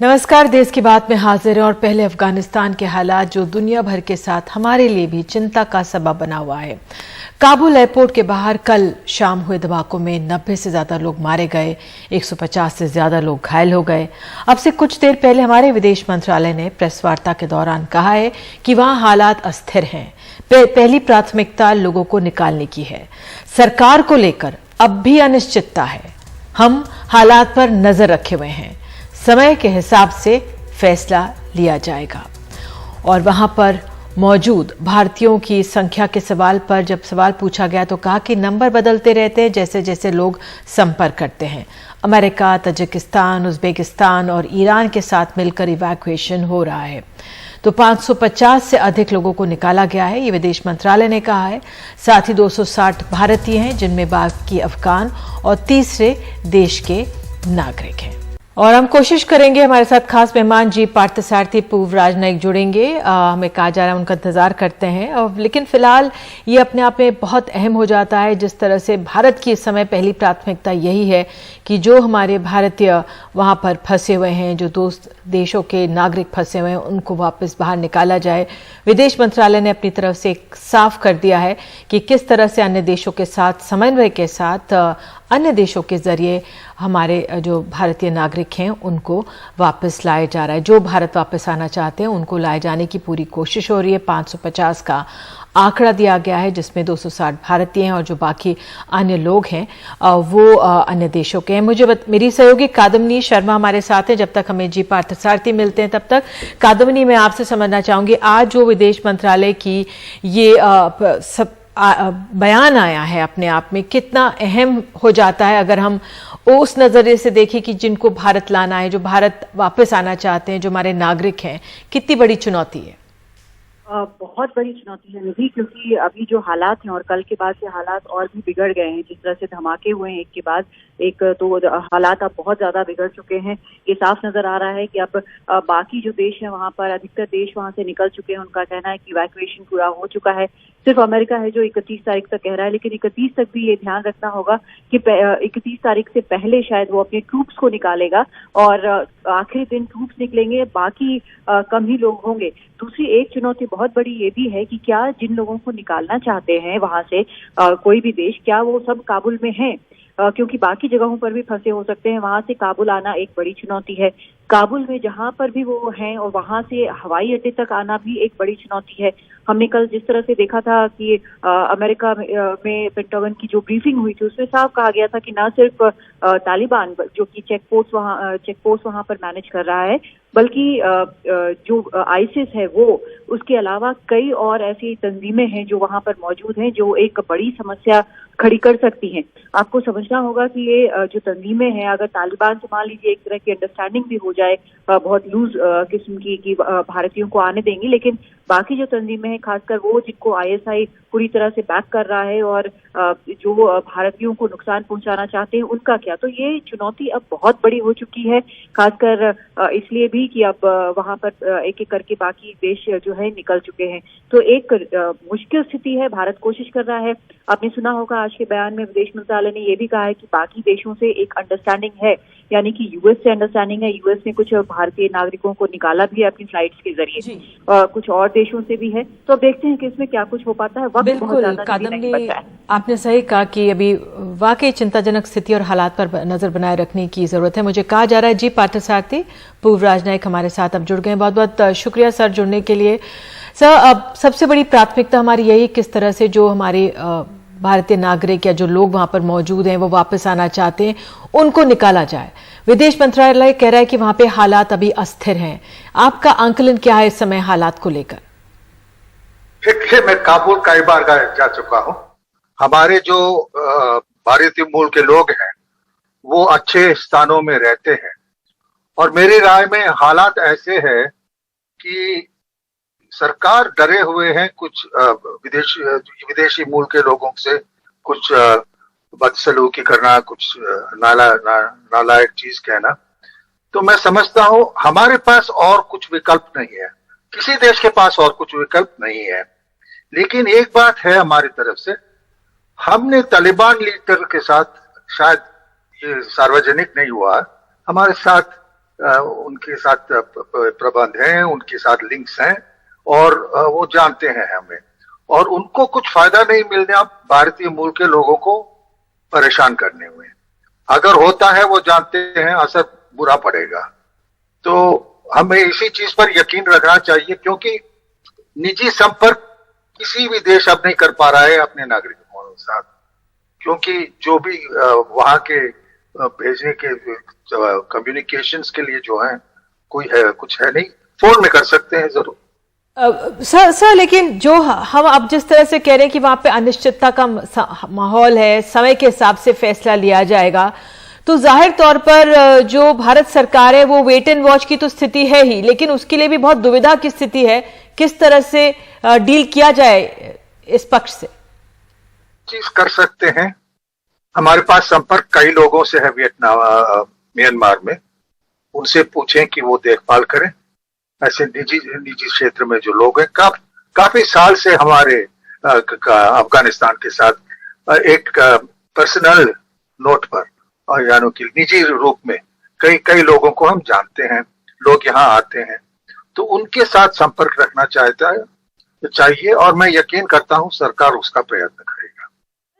नमस्कार। देश की बात में हाजिर है और पहले अफगानिस्तान के हालात जो दुनिया भर के साथ हमारे लिए भी चिंता का सबब बना हुआ है। काबुल एयरपोर्ट के बाहर कल शाम हुए धमाकों में 90 से ज्यादा लोग मारे गए, 150 से ज्यादा लोग घायल हो गए। अब से कुछ देर पहले हमारे विदेश मंत्रालय ने प्रेस वार्ता के दौरान कहा है कि वहां हालात अस्थिर हैं। पहली प्राथमिकता लोगों को निकालने की है। सरकार को लेकर अब भी अनिश्चितता है। हम हालात पर नजर रखे हुए हैं, समय के हिसाब से फैसला लिया जाएगा। और वहां पर मौजूद भारतीयों की संख्या के सवाल पर जब सवाल पूछा गया तो कहा कि नंबर बदलते रहते हैं जैसे जैसे लोग संपर्क करते हैं। अमेरिका, तजिकिस्तान, उज्बेकिस्तान और ईरान के साथ मिलकर इवैक्यूएशन हो रहा है। तो 550 से अधिक लोगों को निकाला गया है, ये विदेश मंत्रालय ने कहा है। साथ ही 260 भारतीय हैं, जिनमें बाकी अफगान और तीसरे देश के नागरिक हैं। और हम कोशिश करेंगे, हमारे साथ खास मेहमान जी पार्थसारथी पूर्व राजनयिक जुड़ेंगे। हमें कहा जा रहा है उनका इंतजार करते हैं। और लेकिन फिलहाल ये अपने आप में बहुत अहम हो जाता है, जिस तरह से भारत की इस समय पहली प्राथमिकता यही है कि जो हमारे भारतीय वहां पर फंसे हुए हैं, जो दोस्त देशों के नागरिक फंसे हुए हैं, उनको वापस बाहर निकाला जाए। विदेश मंत्रालय ने अपनी तरफ से साफ कर दिया है कि किस तरह से अन्य देशों के साथ समन्वय के साथ अन्य देशों के जरिए हमारे जो भारतीय नागरिक हैं उनको वापस लाया जा रहा है। जो भारत वापस आना चाहते हैं उनको लाए जाने की पूरी कोशिश हो रही है। 550 का आंकड़ा दिया गया है, जिसमें 260 भारतीय हैं और जो बाकी अन्य लोग हैं वो अन्य देशों के हैं। मेरी सहयोगी कादम्बिनी शर्मा हमारे साथ हैं। जब तक हमें जी पार्थसारथी मिलते हैं तब तक कादम्बिनी, मैं आपसे समझना चाहूंगी, आज जो विदेश मंत्रालय की ये सब बयान आया है अपने आप में कितना अहम हो जाता है अगर हम उस नजरिए से देखें कि जिनको भारत लाना है, जो भारत वापस आना चाहते हैं, जो हमारे नागरिक हैं, कितनी बड़ी चुनौती है? बहुत बड़ी चुनौती है निधि, क्योंकि अभी जो हालात हैं और कल के बाद से हालात और भी बिगड़ गए हैं। जिस तरह से धमाके हुए हैं एक के बाद एक, तो हालात अब बहुत ज्यादा बिगड़ चुके हैं। ये साफ नजर आ रहा है कि अब बाकी जो देश है वहां पर अधिकतर देश वहां से निकल चुके हैं। उनका कहना है कि इवैक्यूएशन पूरा हो चुका है। सिर्फ अमेरिका है जो 31 तारीख तक कह रहा है, लेकिन 31 तक भी ये ध्यान रखना होगा कि 31 तारीख से पहले शायद वो अपने ट्रूप्स को निकालेगा और आखिरी दिन ट्रूप्स निकलेंगे, बाकी कम ही लोग होंगे। दूसरी एक चुनौती बहुत बड़ी ये भी है कि क्या जिन लोगों को निकालना चाहते हैं वहां से कोई भी देश, क्या वो सब काबुल में हैं? क्योंकि बाकी जगहों पर भी फंसे हो सकते हैं। वहां से काबुल आना एक बड़ी चुनौती है। काबुल में जहां पर भी वो हैं और वहां से हवाई अड्डे तक आना भी एक बड़ी चुनौती है। हमने कल जिस तरह से देखा था कि अमेरिका में पेंटागन की जो ब्रीफिंग हुई थी उसमें साफ कहा गया था कि न सिर्फ तालिबान जो कि चेक पोस्ट वहां पर मैनेज कर रहा है, बल्कि जो आईसिस है वो, उसके अलावा कई और ऐसी तंजीमें हैं जो वहां पर मौजूद हैं, जो एक बड़ी समस्या खड़ी कर सकती हैं। आपको समझना होगा कि ये जो तंजीमें हैं, अगर तालिबान से मान लीजिए एक तरह की अंडरस्टैंडिंग भी हो जाए, बहुत लूज किस्म की भारतीयों को आने देंगी, लेकिन बाकी जो तंजीमें हैं, खासकर वो जिनको आईएसआई पूरी तरह से बैक कर रहा है और जो भारतीयों को नुकसान पहुंचाना चाहते हैं, उनका क्या? तो ये चुनौती अब बहुत बड़ी हो चुकी है, खासकर इसलिए भी कि अब वहां पर एक एक करके बाकी देश जो है निकल चुके हैं। तो एक मुश्किल स्थिति है। भारत कोशिश कर रहा है। आपने सुना होगा आज के बयान में विदेश मंत्रालय ने यह भी कहा है कि बाकी देशों से एक अंडरस्टैंडिंग है, यानी कि यूएस से अंडरस्टैंडिंग है। यूएस ने कुछ भारतीय नागरिकों को निकाला भी है अपनी फ्लाइट्स के जरिए, कुछ और देशों से भी है। तो अब देखते हैं कि इसमें क्या कुछ हो पाता है। बिल्कुल कादम्बिनी, आपने सही कहा कि अभी वाकई चिंताजनक स्थिति और हालात पर नजर बनाए रखने की जरूरत है। मुझे कहा जा रहा है जी पार्थसारथी पूर्व राजनयिक हमारे साथ अब जुड़ गए। बहुत बहुत शुक्रिया सर जुड़ने के लिए। सर, अब सबसे बड़ी प्राथमिकता हमारी यही, किस तरह से जो हमारे भारतीय नागरिक या जो लोग वहां पर मौजूद हैं वो वापस आना चाहते हैं उनको निकाला जाए। विदेश मंत्रालय कह रहा है कि वहां पे हालात अभी अस्थिर हैं। आपका आंकलन क्या है इस समय हालात को लेकर? फिर से मैं काबुल कई बार जा चुका हूं। हमारे जो भारतीय मूल के लोग हैं वो अच्छे स्थानों में रहते हैं और मेरी राय में हालात ऐसे हैं कि सरकार डरे हुए हैं कुछ विदेशी मूल के लोगों से कुछ बदसलूकी करना, कुछ नालायक चीज कहना। तो मैं समझता हूं हमारे पास और कुछ विकल्प नहीं है, किसी देश के पास और कुछ विकल्प नहीं है। लेकिन एक बात है हमारी तरफ से, हमने तालिबान लीडर के साथ, शायद ये सार्वजनिक नहीं हुआ, हमारे साथ उनके साथ प्रबंध हैं, उनके साथ लिंक्स हैं और वो जानते हैं हमें, और उनको कुछ फायदा नहीं मिलने भारतीय मूल के लोगों को परेशान करने में। अगर होता है वो जानते हैं असर बुरा पड़ेगा। तो हमें इसी चीज पर यकीन रखना चाहिए, क्योंकि निजी संपर्क किसी भी देश अब नहीं कर पा रहा है अपने नागरिकों के साथ, क्योंकि जो भी वहां के भेजने के कम्युनिकेशंस के लिए जो है कोई है कुछ है नहीं, फोन में कर सकते हैं जरूर। सर लेकिन जो हम अब जिस तरह से कह रहे हैं कि वहां पे अनिश्चितता का माहौल है, समय के हिसाब से फैसला लिया जाएगा, तो जाहिर तौर पर जो भारत सरकार है वो वेट एंड वॉच की तो स्थिति है ही, लेकिन उसके लिए भी बहुत दुविधा की स्थिति है। किस तरह से डील किया जाए इस पक्ष से? चीज कर सकते हैं, हमारे पास संपर्क कई लोगों से है वियतनाम म्यांमार में, उनसे पूछें कि वो देखभाल करें। ऐसे निजी क्षेत्र में जो लोग हैं काफी साल से हमारे अफगानिस्तान के साथ एक पर्सनल नोट पर यानी कि निजी रूप में कई लोगों को हम जानते हैं, लोग यहाँ आते हैं, तो उनके साथ संपर्क रखना चाहिए और मैं यकीन करता हूँ सरकार उसका प्रयत्न करेगा।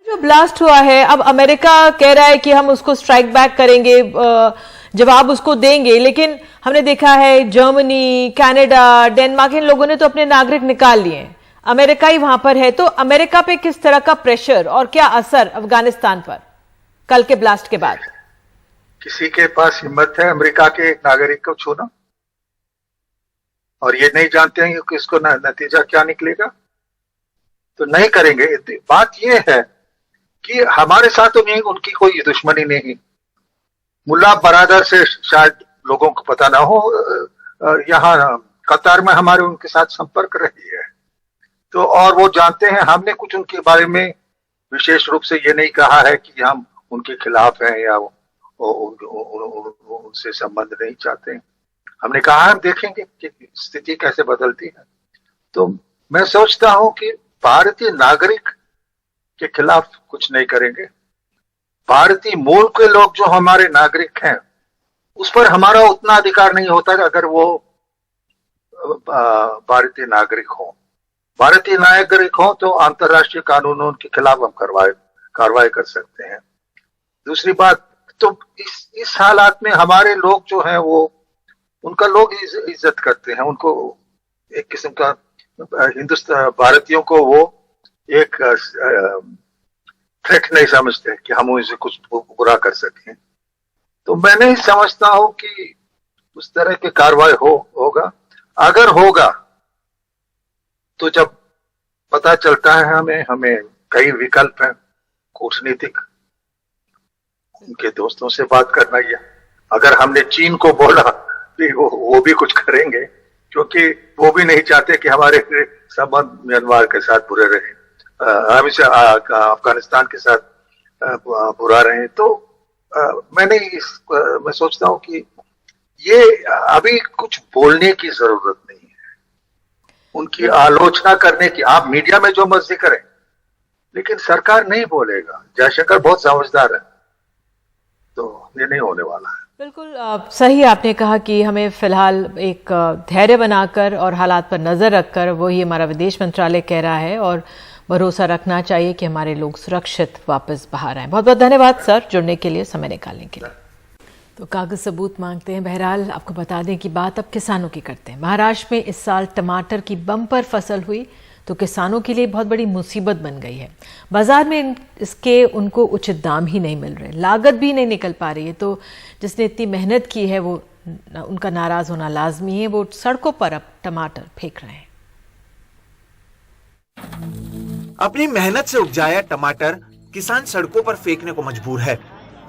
जो ब्लास्ट हुआ है, अब अमेरिका कह रहा है कि हम उसको स्ट्राइक बैक करेंगे, जवाब उसको देंगे, लेकिन हमने देखा है जर्मनी, कनाडा, डेनमार्क, इन लोगों ने तो अपने नागरिक निकाल लिए हैं, अमेरिका ही वहां पर है। तो अमेरिका पे किस तरह का प्रेशर और क्या असर अफगानिस्तान पर कल के ब्लास्ट के बाद? किसी के पास हिम्मत है अमेरिका के एक नागरिक को छूना? और ये नहीं जानते हैं कि इसको नतीजा क्या निकलेगा, तो नहीं करेंगे। बात ये है कि हमारे साथ तो नहीं, उनकी कोई दुश्मनी नहीं। मुल्ला बरादर से शायद लोगों को पता ना हो, यहाँ कतार में हमारे उनके साथ संपर्क रही है, तो और वो जानते हैं। हमने कुछ उनके बारे में विशेष रूप से ये नहीं कहा है कि हम उनके खिलाफ हैं या उनसे संबंध नहीं चाहते हैं। हमने कहा हम देखेंगे कि स्थिति कैसे बदलती है। तो मैं सोचता हूं कि भारतीय नागरिक के खिलाफ कुछ नहीं करेंगे। भारतीय मूल के लोग जो हमारे नागरिक हैं उस पर हमारा उतना अधिकार नहीं होता अगर वो भारतीय नागरिक हो। भारतीय नागरिक हो तो अंतर्राष्ट्रीय कानूनों के खिलाफ हम कार्रवाई कर सकते हैं। दूसरी बात, तो इस हालात में हमारे लोग जो हैं वो उनका लोग इज्जत करते हैं, उनको एक किस्म का हिंदुस्तान भारतीयों को वो एक थ्रेट नहीं समझते कि हम उनसे कुछ बुरा कर सकें। तो मैं नहीं समझता हूं कि उस तरह की कार्रवाई होगा। अगर होगा तो जब पता चलता है हमें कई विकल्प हैं कूटनीतिक, उनके दोस्तों से बात करना। या अगर हमने चीन को बोला कि वो भी कुछ करेंगे, क्योंकि वो भी नहीं चाहते कि हमारे संबंध म्यांमार के साथ बुरे रहे, हमेशा अफगानिस्तान के साथ बुरा रहे। तो मैं सोचता हूं कि ये अभी कुछ बोलने की जरूरत नहीं है, उनकी आलोचना करने की। आप मीडिया में जो मर्जी करें, लेकिन सरकार नहीं बोलेगा। जयशंकर बहुत समझदार है, तो ये नहीं होने वाला है। बिल्कुल सही आपने कहा कि हमें फिलहाल एक धैर्य बनाकर और हालात पर नजर रखकर, वही हमारा विदेश मंत्रालय कह रहा है, और भरोसा रखना चाहिए कि हमारे लोग सुरक्षित वापस बाहर आए। बहुत बहुत धन्यवाद सर जुड़ने के लिए, समय निकालने के लिए। तो कागज सबूत मांगते हैं। बहरहाल आपको बता दें कि बात अब किसानों की करते हैं। महाराष्ट्र में इस साल टमाटर की बम्पर फसल हुई तो किसानों के लिए बहुत बड़ी मुसीबत बन गई है। बाजार में इसके उनको उचित दाम ही नहीं मिल रहे, लागत भी नहीं निकल पा रही है। तो जिसने इतनी मेहनत की है वो उनका नाराज होना लाजमी है। वो सड़कों पर अब टमाटर फेंक रहे हैं। अपनी मेहनत से उपजाया टमाटर किसान सड़कों पर फेंकने को मजबूर है।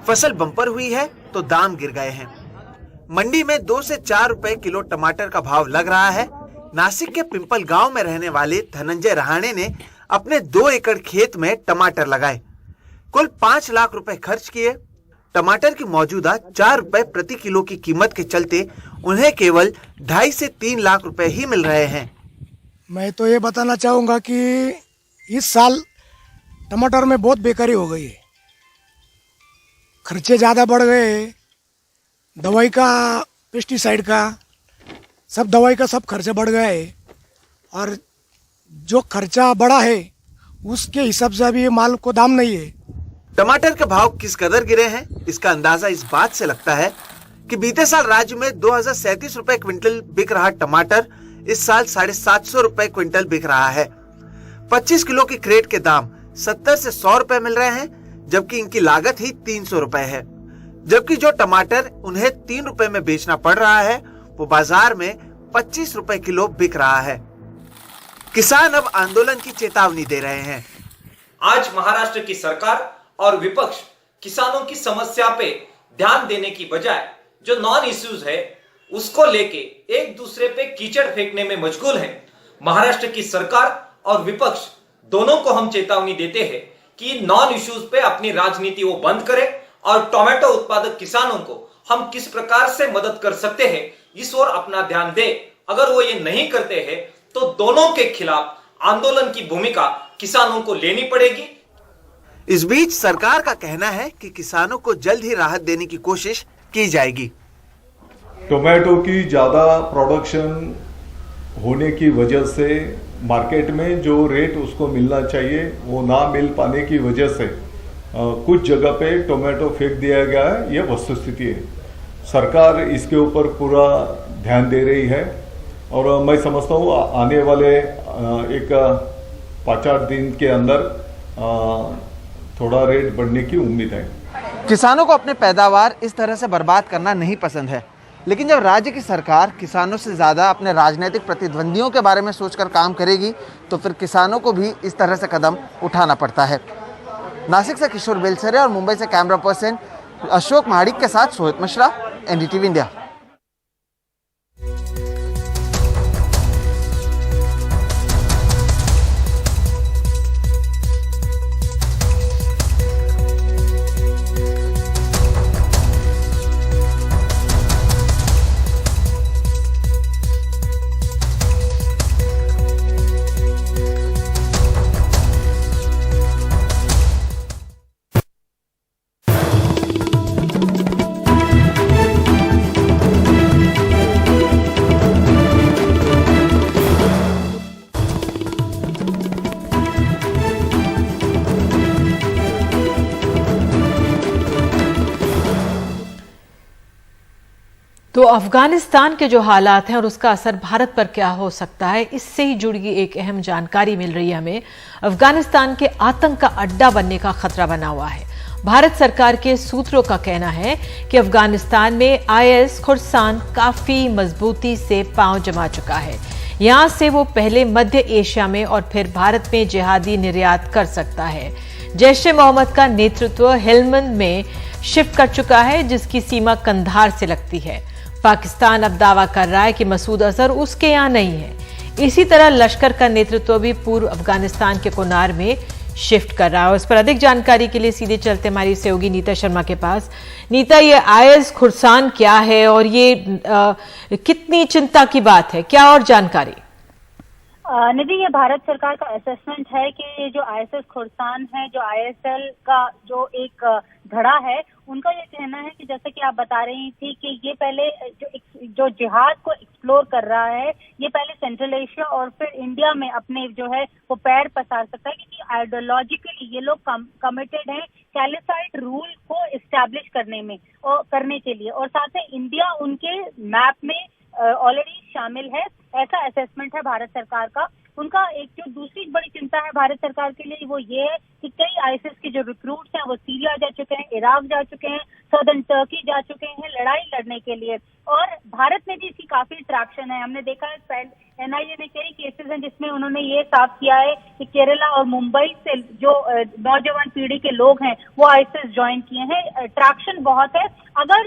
फसल बम्पर हुई है तो दाम गिर गए हैं। मंडी में 2 से 4 रुपए किलो टमाटर का भाव लग रहा है। नासिक के पिंपल गांव में रहने वाले धनंजय रहाणे ने अपने 2 एकड़ खेत में टमाटर लगाए। कुल 5 लाख रुपए खर्च किए। टमाटर की मौजूदा 4 रुपए प्रति किलो की कीमत के चलते उन्हें केवल 2.5 से 3 लाख रुपए ही मिल रहे हैं। मैं तो ये बताना चाहूँगा कि इस साल टमाटर में बहुत बेकारी हो गई है। खर्चे ज़्यादा बढ़ गए, दवाई का पेस्टिसाइड का, सब दवाई का सब खर्चा बढ़ गया है। और जो खर्चा बढ़ा है उसके हिसाब से अभी माल को दाम नहीं है। टमाटर के भाव किस कदर गिरे हैं इसका अंदाजा इस बात से लगता है कि बीते साल राज्य में 2037 रुपए क्विंटल बिक रहा टमाटर इस साल 750 रुपए क्विंटल बिक रहा है। 25 किलो की क्रेट के दाम 70 से 100 रुपए मिल रहे हैं, जबकि इनकी लागत ही 300 रुपए है। जबकि जो टमाटर उन्हें 3 रुपए में बेचना पड़ रहा है वो बाजार में 25 रुपए किलो बिक रहा है। किसान अब आंदोलन की चेतावनी दे रहे हैं। आज महाराष्ट्र की सरकार और विपक्ष किसानों की समस्या पे ध्यान देने की बजाय जो नॉन इश्यूज है उसको लेके एक दूसरे पे कीचड़ फेंकने में मशगूल है। महाराष्ट्र की सरकार और विपक्ष दोनों को हम चेतावनी देते हैं कि नॉन इश्यूज पे अपनी राजनीति वो बंद करें और टोमेटो उत्पादक किसानों को हम किस प्रकार से मदद कर सकते हैं इस ओर अपना ध्यान दे। अगर वो ये नहीं करते हैं तो दोनों के खिलाफ आंदोलन की भूमिका किसानों को लेनी पड़ेगी। इस बीच सरकार का कहना है कि किसानों को जल्द ही राहत देने की कोशिश की जाएगी। टोमेटो की ज़्यादा प्रोडक्शन होने की वजह से मार्केट में जो रेट उसको मिलना चाहिए वो ना मिल पाने की वजह से कुछ जगह पे टोमेटो फेंक दिया गया है। ये वस्तुस्थिति है। सरकार इसके ऊपर पूरा ध्यान दे रही है और मैं समझता हूँ आने वाले एक 5-8 दिन के अंदर थोड़ा रेट बढ़ने की उम्मीद है। किसानों को अपने पैदावार इस तरह से बर्बाद करना नहीं पसंद है, लेकिन जब राज्य की सरकार किसानों से ज़्यादा अपने राजनीतिक प्रतिद्वंदियों के बारे में सोचकर काम करेगी तो फिर किसानों को भी इस तरह से कदम उठाना पड़ता है। नासिक से किशोर बेलसरे और मुंबई से कैमरा पर्सन अशोक महाडिक के साथ सोहित मिश्रा, एनडीटीवी इंडिया। तो अफगानिस्तान के जो हालात हैं और उसका असर भारत पर क्या हो सकता है, इससे ही जुड़ी एक अहम जानकारी मिल रही है हमें। अफगानिस्तान के आतंक का अड्डा बनने का खतरा बना हुआ है। भारत सरकार के सूत्रों का कहना है कि अफगानिस्तान में आईएस खुरसान काफी मजबूती से पांव जमा चुका है। यहां से वो पहले मध्य एशिया में और फिर भारत में जिहादी निर्यात कर सकता है। जैश ए मोहम्मद का नेतृत्व हेलमंद में शिफ्ट कर चुका है, जिसकी सीमा कंधार से लगती है। पाकिस्तान अब दावा कर रहा है कि मसूद अजहर उसके यहाँ नहीं है। इसी तरह लश्कर का नेतृत्व भी पूर्व अफगानिस्तान के कोनार में शिफ्ट कर रहा है। उस पर अधिक जानकारी के लिए सीधे चलते हमारी सहयोगी नीता शर्मा के पास। नीता, ये आईएस खुरसान क्या है और ये कितनी चिंता की बात है, क्या और जानकारी? निधि, ये भारत सरकार का असेसमेंट है कि ये जो आईएसएस खुरसान है, जो आईएसएल का जो एक धड़ा है, उनका ये कहना है कि जैसे कि आप बता रही थी कि ये पहले जो जिहाद को एक्सप्लोर कर रहा है, ये पहले सेंट्रल एशिया और फिर इंडिया में अपने जो है वो पैर पसार सकता है, क्योंकि आइडियोलॉजिकली ये लोग कमिटेड हैं कैलिफाइड रूल को इस्टेब्लिश करने में और करने के लिए, और साथ में इंडिया उनके मैप में ऑलरेडी शामिल है। ऐसा असेसमेंट है भारत सरकार का। उनका एक जो दूसरी बड़ी चिंता है भारत सरकार के लिए वो ये है कि कई आईएसएस के जो रिक्रूट्स हैं वो सीरिया जा चुके हैं, इराक जा चुके हैं, सदर्न टर्की जा चुके हैं लड़ाई लड़ने के लिए, और भारत में भी इसकी काफी ट्रैक्शन है। हमने देखा है एनआईए ने कई केसेस हैं जिसमें उन्होंने ये साफ किया है कि केरला और मुंबई से जो नौजवान पीढ़ी के लोग हैं वो आईएसएस ज्वाइन किए हैं। ट्रैक्शन बहुत है। अगर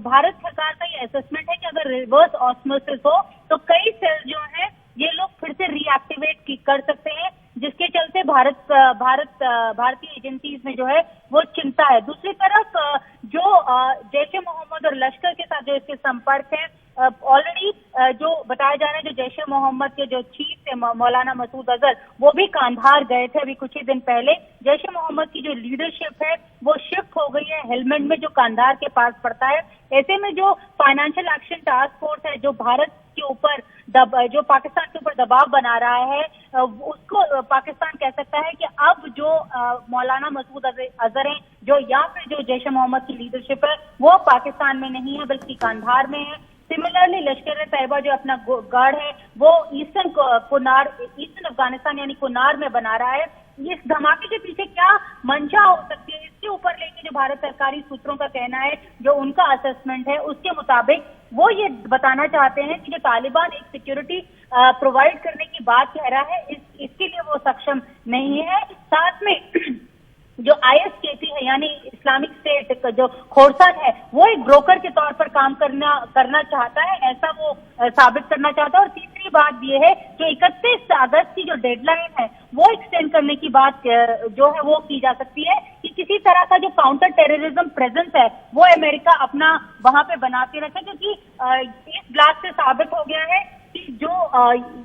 भारत सरकार का ये असेसमेंट है कि अगर रिवर्स ऑस्मोसिस हो तो कई सेल्स जो है ये लोग फिर से रीएक्टिवेट कर सकते हैं, जिसके चलते भारतीय एजेंसीज में जो है वो चिंता है। दूसरी तरफ जो जैश ए मोहम्मद और लश्कर के साथ जो इसके संपर्क है ऑलरेडी जो बताया जा रहा है, जो जैश ए मोहम्मद के जो चीफ थे मौलाना मसूद अजहर, वो भी कांधार गए थे अभी कुछ ही दिन पहले। जैश ए मोहम्मद की जो लीडरशिप है वो शिफ्ट हो गई है हेलमंड में, जो कांधार के पास पड़ता है। ऐसे में जो फाइनेंशियल एक्शन टास्क फोर्स है, जो भारत के ऊपर जो पाकिस्तान के ऊपर दबाव बना रहा है, उसको पाकिस्तान कह सकता है कि अब जो मौलाना मसूद अजहर हैं, जो या फिर जो जैश ए मोहम्मद की लीडरशिप है, वो पाकिस्तान में नहीं है बल्कि कांधार में है। सिमिलरली लश्कर-ए-तैयबा जो अपना गढ़ है वो ईस्टर्न अफगानिस्तान यानी कुनार में बना रहा है। इस धमाके के पीछे क्या मंशा हो सकती है, इसके ऊपर लेके जो भारत सरकारी सूत्रों का कहना है, जो उनका असेसमेंट है, उसके मुताबिक वो ये बताना चाहते हैं कि जो तालिबान एक सिक्योरिटी प्रोवाइड करने की बात कह रहा है, इसके लिए वो सक्षम नहीं है। साथ में जो ISKP है यानी इस्लामिक स्टेट का जो खोरसान है, वो एक ब्रोकर के तौर पर काम करना चाहता है, ऐसा वो साबित करना चाहता है। और तीसरी बात ये है, जो 31 अगस्त की जो डेडलाइन है वो एक्सटेंड करने की बात जो है वो की जा सकती है कि किसी तरह का जो काउंटर टेररिज्म प्रेजेंस है वो अमेरिका अपना वहां पे बनाते रखे, क्योंकि इस ब्लास्ट से साबित हो गया है कि जो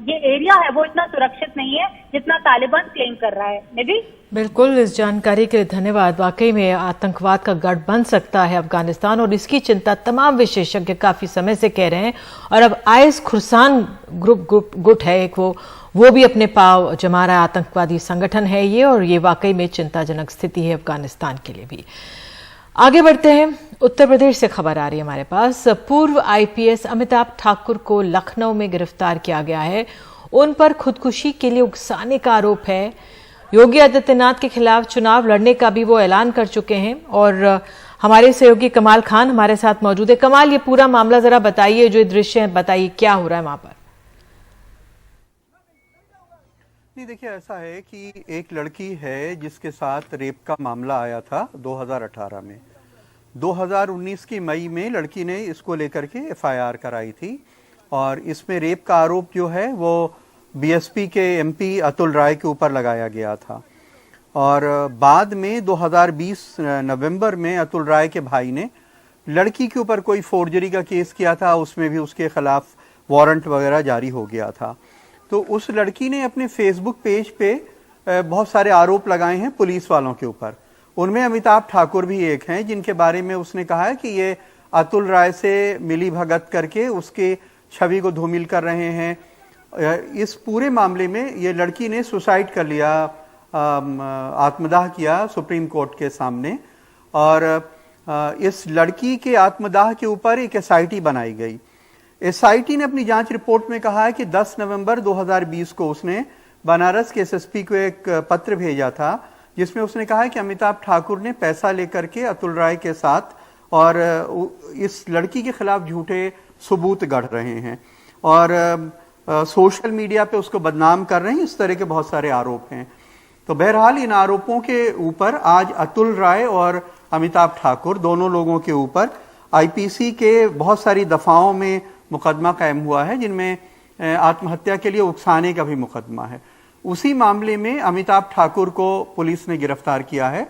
ये एरिया है वो इतना सुरक्षित नहीं है जितना तालिबान क्लेम कर रहा है। निधि, बिल्कुल, इस जानकारी के लिए धन्यवाद। वाकई में आतंकवाद का गढ़ बन सकता है अफगानिस्तान, और इसकी चिंता तमाम विशेषज्ञ काफी समय से कह रहे हैं। और अब IS खुरसान गुट है एक, वो भी अपने पांव जमा रहा है, आतंकवादी संगठन है ये, और ये वाकई में चिंताजनक स्थिति है अफगानिस्तान के लिए भी। आगे बढ़ते हैं, उत्तर प्रदेश से खबर आ रही है हमारे पास। पूर्व IPS अमिताभ ठाकुर को लखनऊ में गिरफ्तार किया गया है। उन पर खुदकुशी के लिए उकसाने का आरोप है। योगी आदित्यनाथ के खिलाफ चुनाव लड़ने का भी वो ऐलान कर चुके हैं। और हमारे सहयोगी कमाल खान हमारे साथ मौजूद है। कमाल, ये पूरा मामला जरा बताइए, जो दृश्य है बताइए, क्या हो रहा है वहां पर? देखिए, ऐसा है कि एक लड़की है जिसके साथ रेप का मामला आया था 2018 में। 2019 की मई में लड़की ने इसको लेकर के FIR कराई थी, और इसमें रेप का आरोप जो है वो BSP के MP अतुल राय के ऊपर लगाया गया था। और बाद में 2020 नवंबर में अतुल राय के भाई ने लड़की के ऊपर कोई फोर्जरी का केस किया था, उसमें भी उसके खिलाफ वारंट वगैरह जारी हो गया था। तो उस लड़की ने अपने फेसबुक पेज पे बहुत सारे आरोप लगाए हैं पुलिस वालों के ऊपर। उनमें अमिताभ ठाकुर भी एक हैं, जिनके बारे में उसने कहा है कि ये अतुल राय से मिली भगत करके उसके छवि को धूमिल कर रहे हैं। इस पूरे मामले में ये लड़की ने सुसाइड कर लिया, आत्मदाह किया सुप्रीम कोर्ट के सामने। और इस लड़की के आत्मदाह के ऊपर एक SIT बनाई गई। SIT ने अपनी जांच रिपोर्ट में कहा है कि 10 नवंबर 2020 को उसने बनारस के SSP को एक पत्र भेजा था, जिसमें उसने कहा है कि अमिताभ ठाकुर ने पैसा लेकर के अतुल राय के साथ और इस लड़की के खिलाफ झूठे सबूत गढ़ रहे हैं और सोशल मीडिया पे उसको बदनाम कर रहे हैं। इस तरह के बहुत सारे आरोप हैं। तो बहरहाल इन आरोपों के ऊपर आज अतुल राय और अमिताभ ठाकुर दोनों लोगों के ऊपर IPC के बहुत सारी दफाओं में मुकदमा कायम हुआ है, जिनमें आत्महत्या के लिए उकसाने का भी मुकदमा है। उसी मामले में अमिताभ ठाकुर को पुलिस ने गिरफ्तार किया है।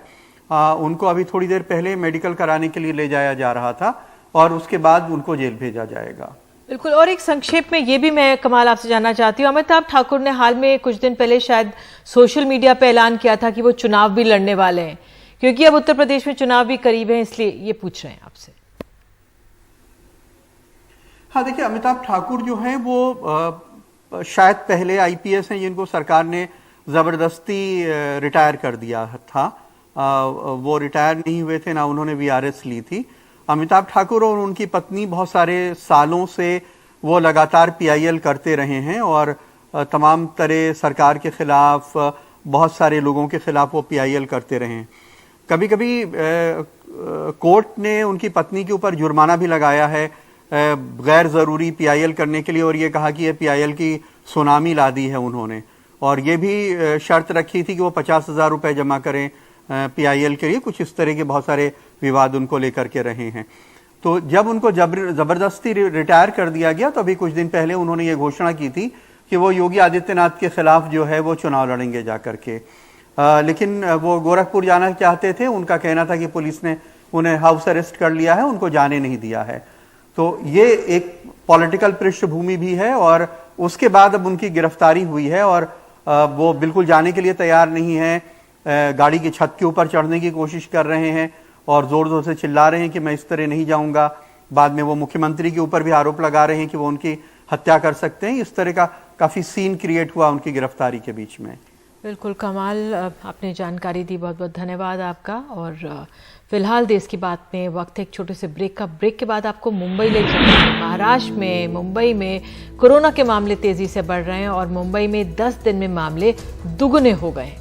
उनको अभी थोड़ी देर पहले मेडिकल कराने के लिए ले जाया जा रहा था और उसके बाद उनको जेल भेजा जाएगा। बिल्कुल, और एक संक्षेप में ये भी मैं कमाल आपसे जानना चाहती हूँ, अमिताभ ठाकुर ने हाल में कुछ दिन पहले शायद सोशल मीडिया पे ऐलान किया था कि वो चुनाव भी लड़ने वाले हैं, क्योंकि अब उत्तर प्रदेश में चुनाव भी करीब है, इसलिए ये पूछ रहे हैं आपसे। हाँ, देखिए, अमिताभ ठाकुर जो है वो शायद पहले IPS हैं जिनको सरकार ने जबरदस्ती रिटायर कर दिया था। वो रिटायर नहीं हुए थे, ना उन्होंने VRS ली थी। अमिताभ ठाकुर और उनकी पत्नी बहुत सारे सालों से वो लगातार PIL करते रहे हैं और तमाम तरह सरकार के खिलाफ, बहुत सारे लोगों के खिलाफ वो PIL करते रहे हैं। कभी कभी कोर्ट ने उनकी पत्नी के ऊपर जुर्माना भी लगाया है गैर जरूरी PIL करने के लिए, और ये कहा कि ये PIL की सुनामी ला दी है उन्होंने, और ये भी शर्त रखी थी कि वो 50,000 रुपए जमा करें PIL के लिए। कुछ इस तरह के बहुत सारे विवाद उनको लेकर के रहे हैं। तो जब उनको जबरदस्ती रिटायर कर दिया गया, तो अभी कुछ दिन पहले उन्होंने ये घोषणा की थी कि वो योगी आदित्यनाथ के खिलाफ जो है वो चुनाव लड़ेंगे जाकर के। लेकिन वो गोरखपुर जाना चाहते थे। उनका कहना था कि पुलिस ने उन्हें हाउस अरेस्ट कर लिया है, उनको जाने नहीं दिया है। तो ये एक पॉलिटिकल पृष्ठभूमि भी है और उसके बाद अब उनकी गिरफ्तारी हुई है और वो बिल्कुल जाने के लिए तैयार नहीं है, गाड़ी की छत के ऊपर चढ़ने की कोशिश कर रहे हैं और जोर जोर से चिल्ला रहे हैं कि मैं इस तरह नहीं जाऊंगा। बाद में वो मुख्यमंत्री के ऊपर भी आरोप लगा रहे हैं कि वो उनकी हत्या कर सकते हैं। इस तरह का काफी सीन क्रिएट हुआ उनकी गिरफ्तारी के बीच में। बिल्कुल कमाल, आपने जानकारी दी, बहुत बहुत धन्यवाद आपका। और फिलहाल देश की बात में वक्त एक छोटे से ब्रेक का। ब्रेक के बाद आपको मुंबई ले चलेंगे। महाराष्ट्र में मुंबई में कोरोना के मामले तेजी से बढ़ रहे हैं और मुंबई में 10 दिन में मामले दुगने हो गए।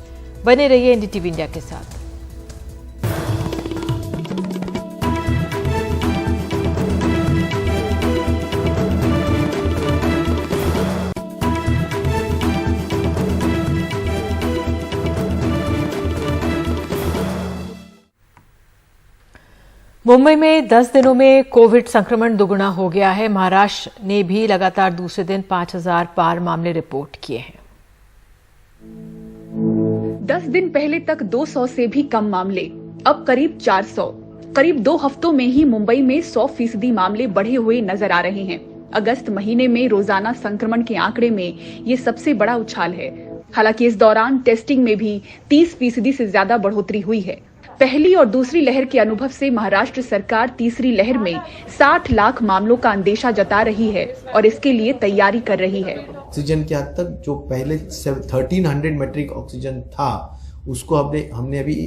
बने रहिए एनडीटीवी इंडिया के साथ। मुंबई में 10 दिनों में कोविड संक्रमण दुगना हो गया है। महाराष्ट्र ने भी लगातार दूसरे दिन 5000 पार मामले रिपोर्ट किए हैं। 10 दिन पहले तक 200 से भी कम मामले, अब करीब 400। करीब 2 हफ्तों में ही मुंबई में 100% मामले बढ़े हुए नजर आ रहे हैं। अगस्त महीने में रोजाना संक्रमण के आंकड़े में ये सबसे बड़ा उछाल है। हालांकि इस दौरान टेस्टिंग में भी 30% से ज्यादा बढ़ोतरी हुई है। पहली और दूसरी लहर के अनुभव से महाराष्ट्र सरकार तीसरी लहर में 60 लाख मामलों का अंदेशा जता रही है और इसके लिए तैयारी कर रही है। ऑक्सीजन के हद तक जो पहले 1300 मेट्रिक ऑक्सीजन था उसको हमने अभी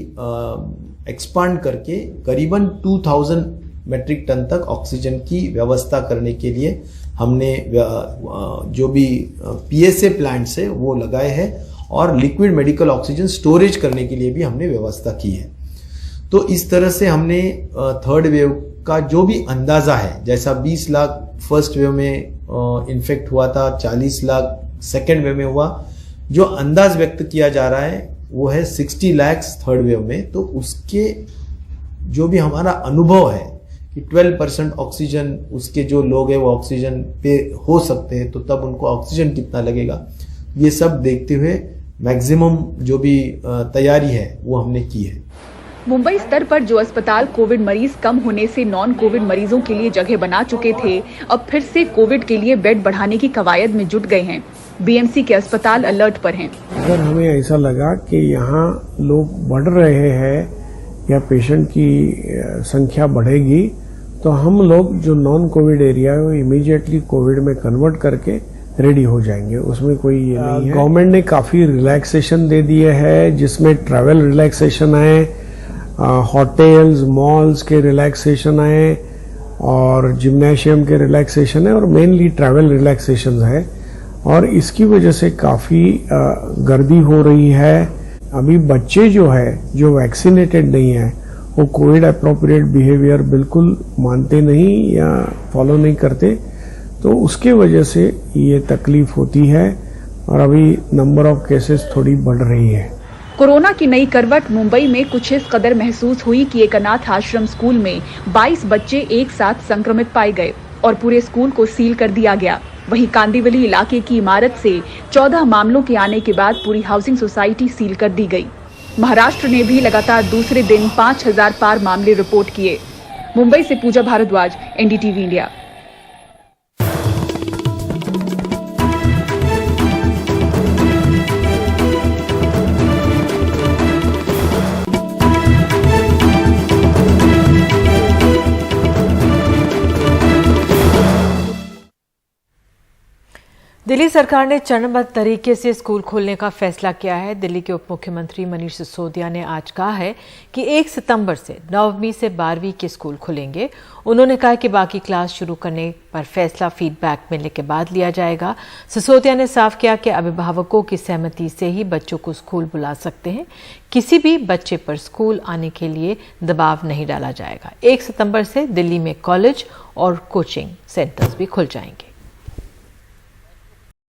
एक्सपांड करके करीबन 2000 मेट्रिक टन तक ऑक्सीजन की व्यवस्था करने के लिए हमने जो भी पीएसए प्लांट्स है वो लगाए हैं और लिक्विड मेडिकल ऑक्सीजन स्टोरेज करने के लिए भी हमने व्यवस्था की है। तो इस तरह से हमने थर्ड वेव का जो भी अंदाजा है, जैसा 20 लाख फर्स्ट वेव में इन्फेक्ट हुआ था, 40 लाख सेकेंड वेव में हुआ, जो अंदाज व्यक्त किया जा रहा है वो है 60 लाख थर्ड वेव में। तो उसके जो भी हमारा अनुभव है कि 12% ऑक्सीजन उसके जो लोग हैं वो ऑक्सीजन पे हो सकते हैं, तो तब उनको ऑक्सीजन कितना लगेगा, ये सब देखते हुए मैक्सिमम जो भी तैयारी है वो हमने की है। मुंबई स्तर पर जो अस्पताल कोविड मरीज कम होने से नॉन कोविड मरीजों के लिए जगह बना चुके थे, अब फिर से कोविड के लिए बेड बढ़ाने की कवायद में जुट गए हैं। बीएमसी के अस्पताल अलर्ट पर हैं। अगर हमें ऐसा लगा कि यहाँ लोग बढ़ रहे हैं या पेशेंट की संख्या बढ़ेगी, तो हम लोग जो नॉन कोविड एरिया है वो इमीडिएटली कोविड में कन्वर्ट करके रेडी हो जाएंगे। उसमें कोई ये नहीं है। गवर्नमेंट ने काफी रिलैक्सेशन दे दिए है, जिसमें ट्रैवल रिलैक्सेशन है, होटल्स मॉल्स के रिलैक्सेशन है और जिम्नेशियम के रिलैक्सेशन है और मेनली ट्रैवल रिलैक्सेशन है। और इसकी वजह से काफ़ी गर्दी हो रही है। अभी बच्चे जो है जो वैक्सीनेटेड नहीं है वो कोविड अप्रोप्रिएट बिहेवियर बिल्कुल मानते नहीं या फॉलो नहीं करते, तो उसके वजह से ये तकलीफ होती है और अभी नंबर ऑफ केसेस थोड़ी बढ़ रही है। कोरोना की नई करवट मुंबई में कुछ इस कदर महसूस हुई कि एक अनाथ आश्रम स्कूल में 22 बच्चे एक साथ संक्रमित पाए गए और पूरे स्कूल को सील कर दिया गया। वहीं कांदिवली इलाके की इमारत से 14 मामलों के आने के बाद पूरी हाउसिंग सोसाइटी सील कर दी गई। महाराष्ट्र ने भी लगातार दूसरे दिन 5000 पार मामले रिपोर्ट किए। मुंबई से पूजा भारद्वाज, एनडीटीवी इंडिया। दिल्ली सरकार ने चरणबद्ध तरीके से स्कूल खोलने का फैसला किया है। दिल्ली के उप मुख्यमंत्री मनीष सिसोदिया ने आज कहा है कि 1 सितंबर से 9वीं से 12वीं के स्कूल खुलेंगे। उन्होंने कहा कि बाकी क्लास शुरू करने पर फैसला फीडबैक मिलने के बाद लिया जाएगा। सिसोदिया ने साफ किया कि अभिभावकों की सहमति से ही बच्चों को स्कूल बुला सकते हैं। किसी भी बच्चे पर स्कूल आने के लिए दबाव नहीं डाला जाएगा। 1 सितंबर से दिल्ली में कॉलेज और कोचिंग सेंटर्स भी खुल जाएंगे।